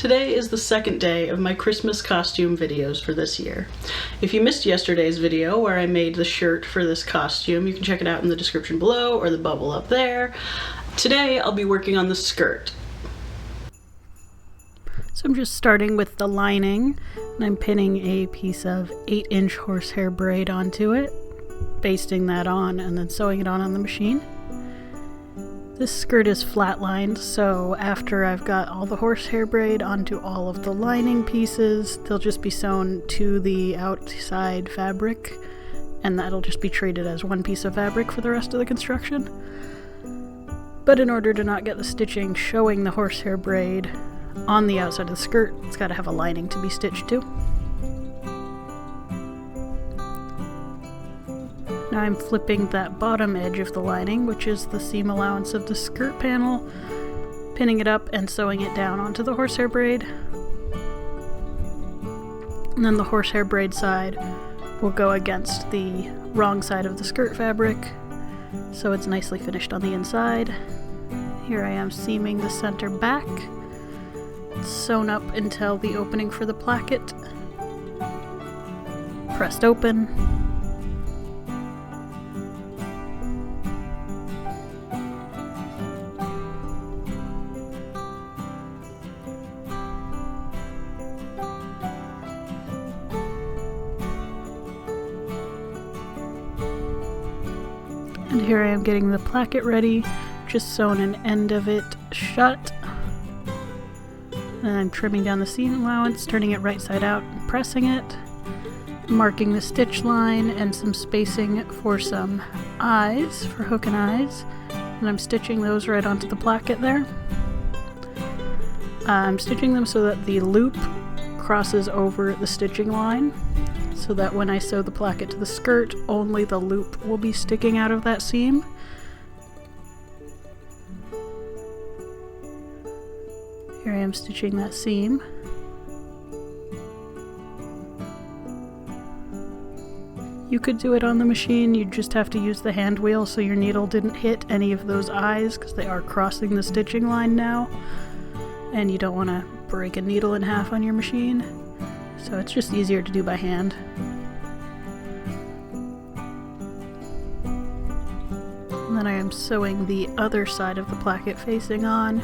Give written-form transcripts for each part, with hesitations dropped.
Today is the second day of my Christmas costume videos for this year. If you missed yesterday's video where I made the shirt for this costume, you can check it out in the description below or the bubble up there. Today I'll be working on the skirt. So I'm just starting with the lining, and I'm pinning a piece of 8-inch horsehair braid onto it, basting that on and then sewing it on the machine. This skirt is flat lined, so after I've got all the horsehair braid onto all of the lining pieces, they'll just be sewn to the outside fabric, and that'll just be treated as one piece of fabric for the rest of the construction. But in order to not get the stitching showing the horsehair braid on the outside of the skirt, it's got to have a lining to be stitched to. Now I'm flipping that bottom edge of the lining, which is the seam allowance of the skirt panel, pinning it up and sewing it down onto the horsehair braid. And then the horsehair braid side will go against the wrong side of the skirt fabric, so it's nicely finished on the inside. Here I am seaming the center back. It's sewn up until the opening for the placket. Pressed open. And here I am getting the placket ready, just sewn an end of it shut. And I'm trimming down the seam allowance, turning it right side out and pressing it, marking the stitch line and some spacing for some eyes, for hook and eyes, and I'm stitching those right onto the placket there. I'm stitching them so that the loop crosses over the stitching line, so that when I sew the placket to the skirt, only the loop will be sticking out of that seam. Here I am stitching that seam. You could do it on the machine, you'd just have to use the hand wheel so your needle didn't hit any of those eyes, because they are crossing the stitching line now, and you don't want to break a needle in half on your machine, so it's just easier to do by hand. And then I am sewing the other side of the placket facing on.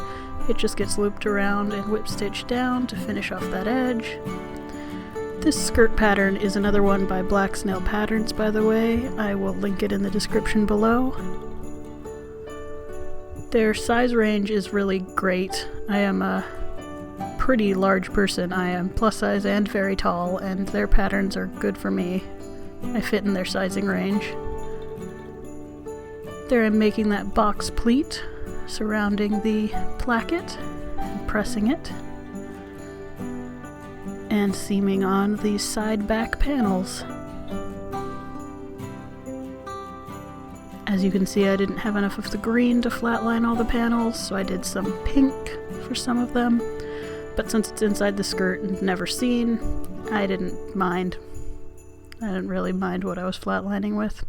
It just gets looped around and whip stitched down to finish off that edge. This skirt pattern is another one by Black Snail Patterns, by the way. I will link it in the description below. Their size range is really great. I am a pretty large person. I am plus size and very tall, and their patterns are good for me. I fit in their sizing range. There I'm making that box pleat surrounding the placket and pressing it and seaming on these side back panels. As you can see, I didn't have enough of the green to flatline all the panels, so I did some pink for some of them, but since it's inside the skirt and never seen, I didn't mind. I didn't really mind what I was flatlining with.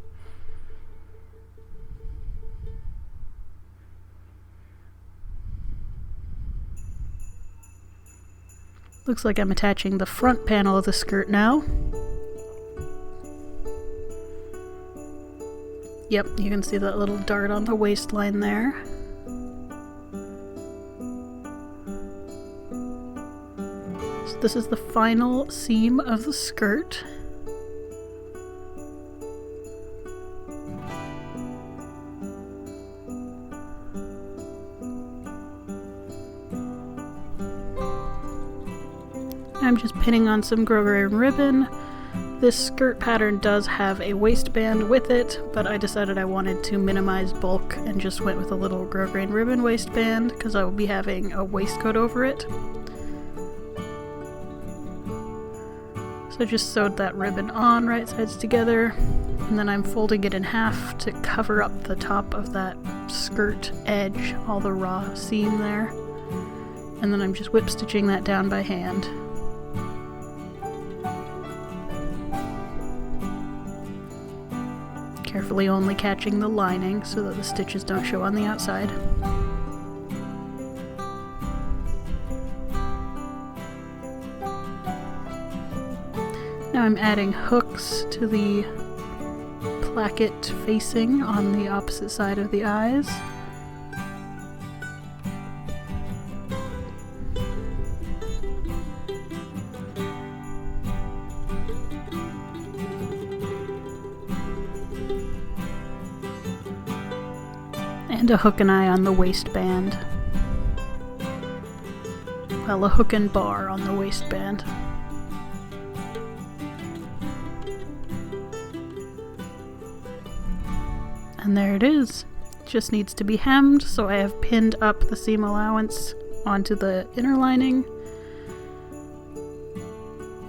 Looks like I'm attaching the front panel of the skirt now. Yep, you can see that little dart on the waistline there. So this is the final seam of the skirt. I'm just pinning on some grosgrain ribbon. This skirt pattern does have a waistband with it, but I decided I wanted to minimize bulk and just went with a little grosgrain ribbon waistband because I will be having a waistcoat over it. So I just sewed that ribbon on right sides together, and then I'm folding it in half to cover up the top of that skirt edge, all the raw seam there. And then I'm just whip stitching that down by hand. Carefully only catching the lining so that the stitches don't show on the outside. Now I'm adding hooks to the placket facing on the opposite side of the eyes. And a hook and eye on the waistband. Well, a hook and bar on the waistband. And there it is. Just needs to be hemmed, so I have pinned up the seam allowance onto the inner lining.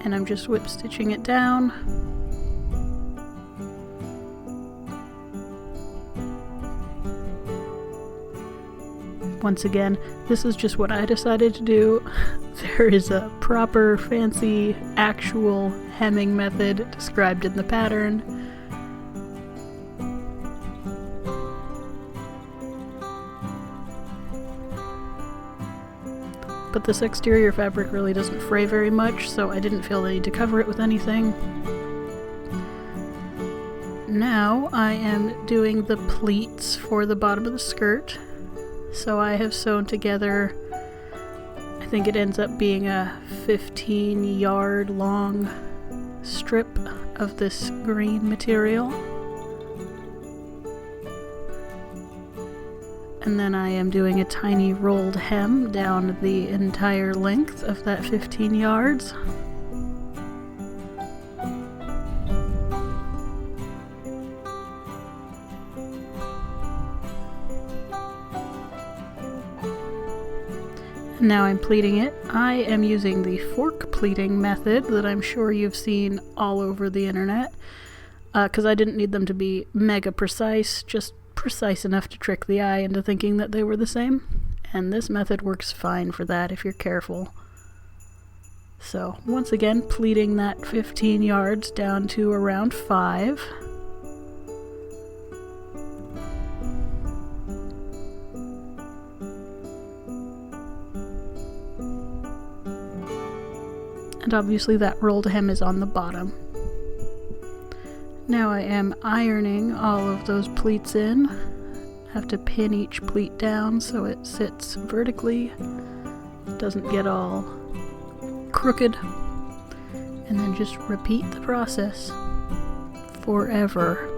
And I'm just whip stitching it down. Once again, this is just what I decided to do. There is a proper, fancy, actual hemming method described in the pattern. But this exterior fabric really doesn't fray very much, so I didn't feel the need to cover it with anything. Now I am doing the pleats for the bottom of the skirt. So I have sewn together, I think it ends up being a 15-yard long strip of this green material. And then I am doing a tiny rolled hem down the entire length of that 15 yards. Now I'm pleating it. I am using the fork pleating method that I'm sure you've seen all over the internet, because I didn't need them to be mega precise, just precise enough to trick the eye into thinking that they were the same. And this method works fine for that if you're careful. So once again, pleating that 15 yards down to around 5. And obviously that rolled hem is on the bottom. Now I am ironing all of those pleats in. I have to pin each pleat down so it sits vertically, doesn't get all crooked, and then just repeat the process forever.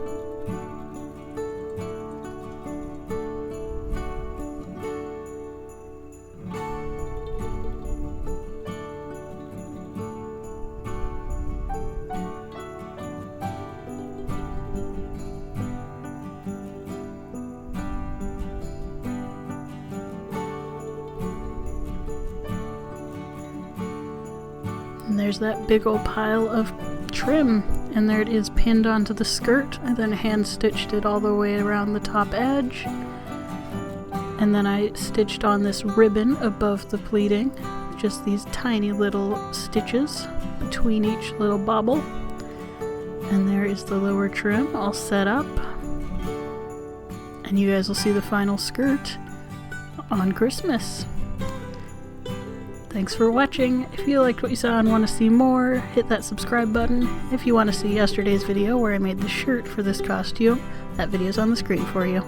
And there's that big old pile of trim, and there it is pinned onto the skirt. I then hand stitched it all the way around the top edge, and then I stitched on this ribbon above the pleating, just these tiny little stitches between each little bobble. And there is the lower trim all set up, and you guys will see the final skirt on Christmas. Thanks for watching. If you liked what you saw and want to see more, hit that subscribe button. If you want to see yesterday's video where I made the shirt for this costume, that video's on the screen for you.